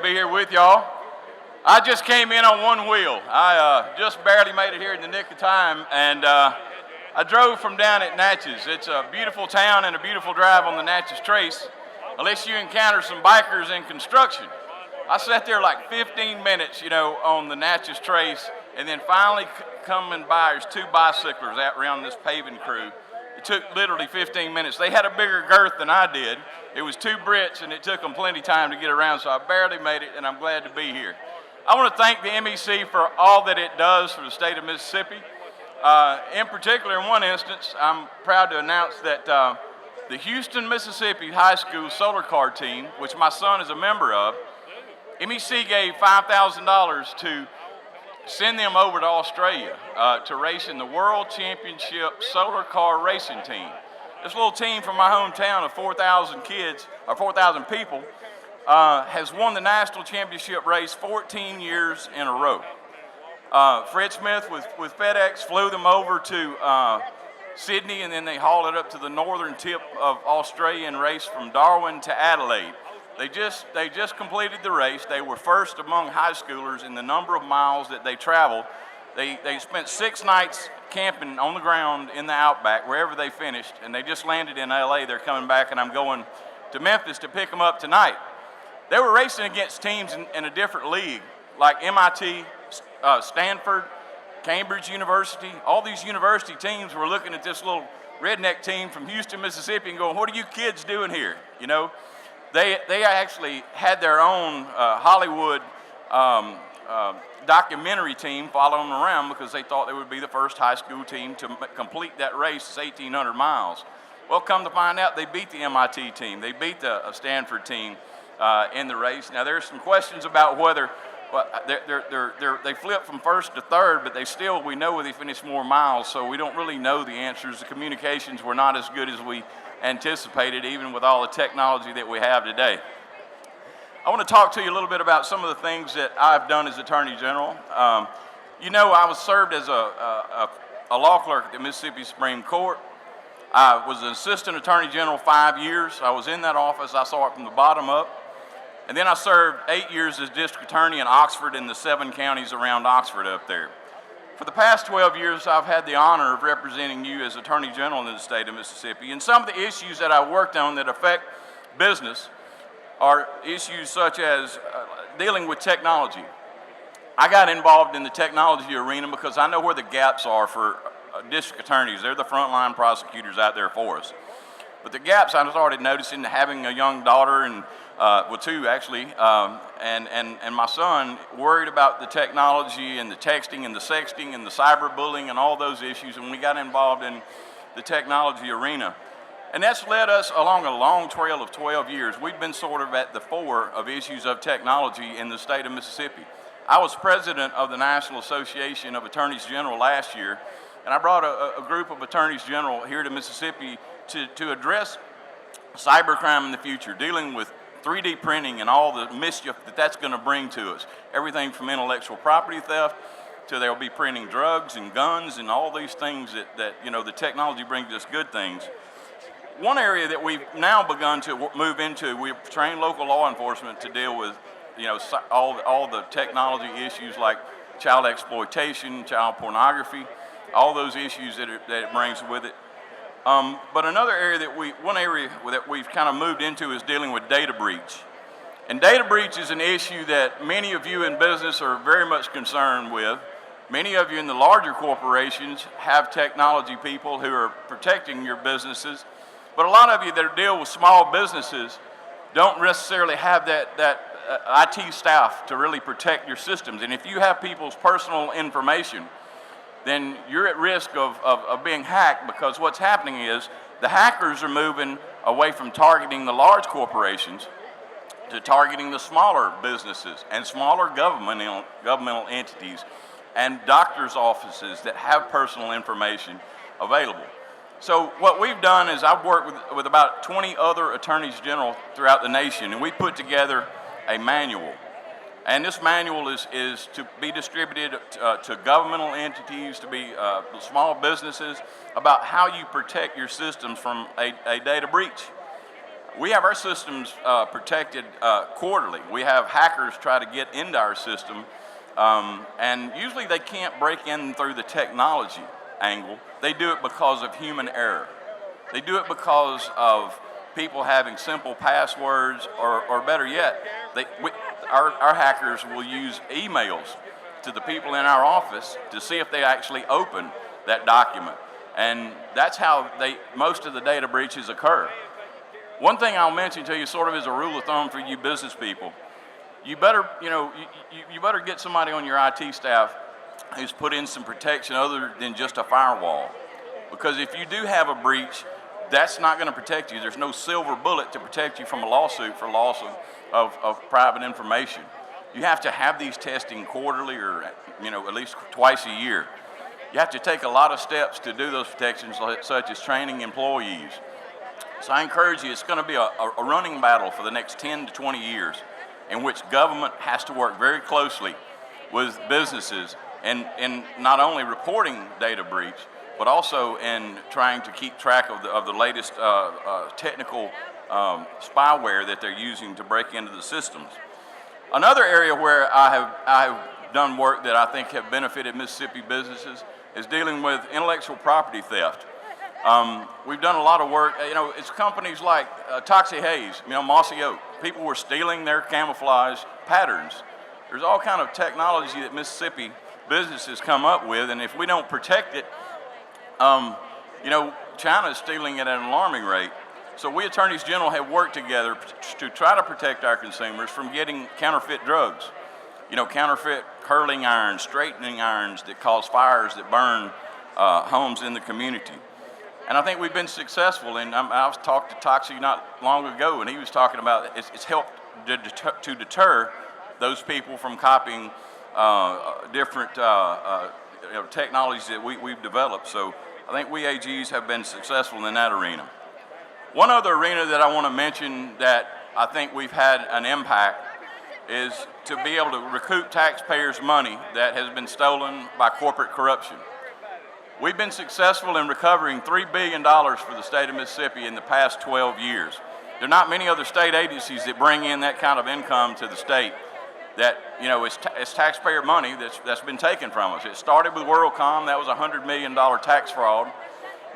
Be here with y'all. I just came in on one wheel. I just barely made it here in the nick of time, and I drove from down at Natchez. It's a beautiful town and a beautiful drive on the Natchez Trace, unless you encounter some bikers in construction. I sat there like 15 minutes, on the Natchez Trace, and then finally coming by, there's two bicyclers out around this paving crew. It took literally 15 minutes. They had a bigger girth than I did. It was two Brits, and it took them plenty of time to get around, so I barely made it, and I'm glad to be here. I want to thank the MEC for all that it does for the state of Mississippi. In particular, in one instance, I'm proud to announce that the Houston, Mississippi High School Solar Car team, which my son is a member of, MEC gave $5,000 to send them over to Australia to race in the World Championship Solar Car Racing Team. This little team from my hometown of 4,000 kids, or 4,000 people, has won the national championship race 14 years in a row. Fred Smith with FedEx flew them over to Sydney, and then they hauled it up to the northern tip of Australia and raced from Darwin to Adelaide. They just completed the race. They were first among high schoolers in the number of miles that they traveled. They spent 6 nights camping on the ground in the outback, wherever they finished, and they just landed in LA. They're coming back, and I'm going to Memphis to pick them up tonight. They were racing against teams in a different league, like MIT, Stanford, Cambridge University. All these university teams were looking at this little redneck team from Houston, Mississippi, and going, "What are you kids doing here?" They actually had their own Hollywood documentary team following them around because they thought they would be the first high school team to complete that race. It's 1,800 miles. Well, come to find out, they beat the MIT team. They beat the Stanford team in the race. Now, there's some questions about whether they flipped from first to third, but we know they finished more miles, so we don't really know the answers. The communications were not as good as we anticipated, even with all the technology that we have today. I want to talk to you a little bit about some of the things that I've done as Attorney General. I was served as a law clerk at the Mississippi Supreme Court. I was an Assistant Attorney General 5 years. I was in that office. I saw it from the bottom up. And then I served 8 years as District Attorney in Oxford and the 7 counties around Oxford up there. For the past 12 years, I've had the honor of representing you as Attorney General in the state of Mississippi. And some of the issues that I worked on that affect business are issues such as dealing with technology. I got involved in the technology arena because I know where the gaps are for district attorneys. They're the frontline prosecutors out there for us. But the gaps I started noticing, having a young daughter, and two actually, and my son, worried about the technology and the texting and the sexting and the cyberbullying and all those issues, and we got involved in the technology arena. And that's led us along a long trail of 12 years. We've been sort of at the fore of issues of technology in the state of Mississippi. I was president of the National Association of Attorneys General last year, and I brought a group of attorneys general here to Mississippi to address cybercrime in the future, dealing with 3D printing and all the mischief that's going to bring to us. Everything from intellectual property theft to they'll be printing drugs and guns and all these things that the technology brings us good things. One area that we've now begun to move into, we've trained local law enforcement to deal with, all the technology issues like child exploitation, child pornography, all those issues that it brings with it. But one area that we've kind of moved into is dealing with data breach. And data breach is an issue that many of you in business are very much concerned with. Many of you in the larger corporations have technology people who are protecting your businesses. But a lot of you that deal with small businesses don't necessarily have that IT staff to really protect your systems. And if you have people's personal information, then you're at risk of being hacked, because what's happening is the hackers are moving away from targeting the large corporations to targeting the smaller businesses and smaller governmental entities and doctors' offices that have personal information available. So what we've done is I've worked with about 20 other attorneys general throughout the nation, and we put together a manual. And this manual is to be distributed to governmental entities, to be small businesses, about how you protect your systems from a data breach. We have our systems protected quarterly. We have hackers try to get into our system, and usually they can't break in through the technology angle. They do it because of human error. They do it because of people having simple passwords, or better yet, our hackers will use emails to the people in our office to see if they actually open that document. And that's how most of the data breaches occur. One thing I'll mention to you, sort of as a rule of thumb for you business people, you better, you better get somebody on your IT staff who's put in some protection other than just a firewall. Because if you do have a breach, that's not going to protect you. There's no silver bullet to protect you from a lawsuit for loss of private information. You have to have these testing quarterly, or at least twice a year. You have to take a lot of steps to do those protections, such as training employees. So I encourage you, it's going to be a running battle for the next 10 to 20 years in which government has to work very closely with businesses in not only reporting data breach, but also in trying to keep track of the latest technical spyware that they're using to break into the systems. Another area where I have done work that I think have benefited Mississippi businesses is dealing with intellectual property theft. We've done a lot of work. It's companies like Toxie Haze, Mossy Oak. People were stealing their camouflage patterns. There's all kind of technology that Mississippi businesses come up with, and if we don't protect it, China is stealing it at an alarming rate. So we attorneys general have worked together to try to protect our consumers from getting counterfeit drugs. Counterfeit curling irons, straightening irons that cause fires that burn homes in the community. And I think we've been successful. And I was talking to Toxie not long ago, and he was talking about it's helped to deter those people from copying different technologies that we've developed. So I think we AGs have been successful in that arena. One other arena that I want to mention that I think we've had an impact is to be able to recoup taxpayers' money that has been stolen by corporate corruption. We've been successful in recovering $3 billion for the state of Mississippi in the past 12 years. There are not many other state agencies that bring in that kind of income to the state. That it's taxpayer money that's been taken from us. It started with WorldCom. That was a $100 million tax fraud.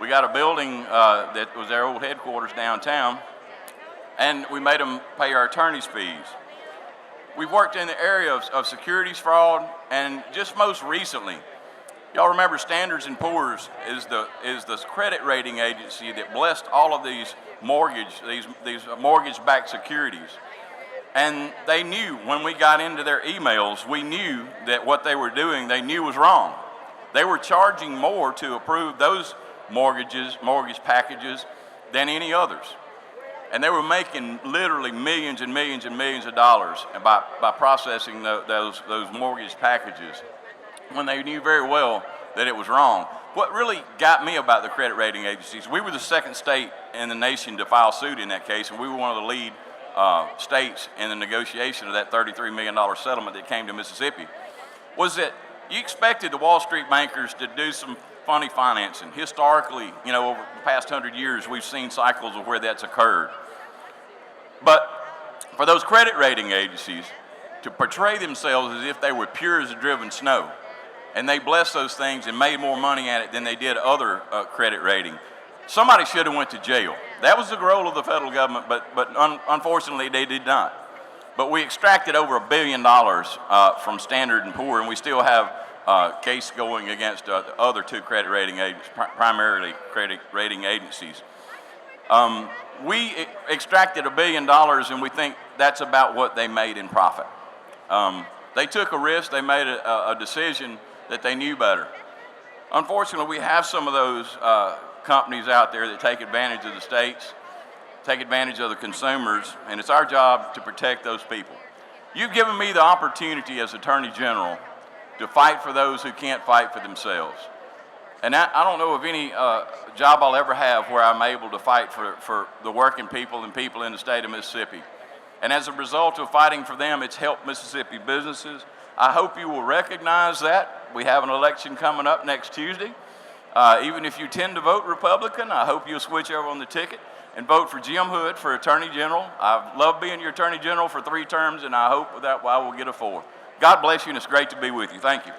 We got a building that was their old headquarters downtown, and we made them pay our attorney's fees. We've worked in the area of securities fraud, and just most recently, y'all remember Standards & Poor's is the credit rating agency that blessed all of these mortgage-backed securities. And they knew when we got into their emails, we knew that what they were doing, they knew was wrong. They were charging more to approve those mortgage packages than any others. And they were making literally millions and millions and millions of dollars by processing those mortgage packages when they knew very well that it was wrong. What really got me about the credit rating agencies, we were the second state in the nation to file suit in that case, and we were one of the lead states in the negotiation of that $33 million settlement that came to Mississippi, was that you expected the Wall Street bankers to do some funny financing. Historically, over the past 100 years, we've seen cycles of where that's occurred. But for those credit rating agencies to portray themselves as if they were pure as the driven snow, and they blessed those things and made more money at it than they did other credit rating, somebody should have went to jail. That was the role of the federal government, but unfortunately they did not. But we extracted over $1 billion from Standard & Poor, and we still have a case going against the other two credit rating agents, primarily credit rating agencies. We extracted $1 billion, and we think that's about what they made in profit. They took a risk. They made a decision that they knew better. Unfortunately, we have some of those companies out there that take advantage of the states, take advantage of the consumers, and it's our job to protect those people. You've given me the opportunity as Attorney General to fight for those who can't fight for themselves. And I don't know of any job I'll ever have where I'm able to fight for the working people and people in the state of Mississippi. And as a result of fighting for them, it's helped Mississippi businesses. I hope you will recognize that. We have an election coming up next Tuesday. Even if you tend to vote Republican, I hope you'll switch over on the ticket and vote for Jim Hood for Attorney General. I've loved being your Attorney General for 3 terms, and I hope that I will get a 4th. God bless you, and it's great to be with you. Thank you.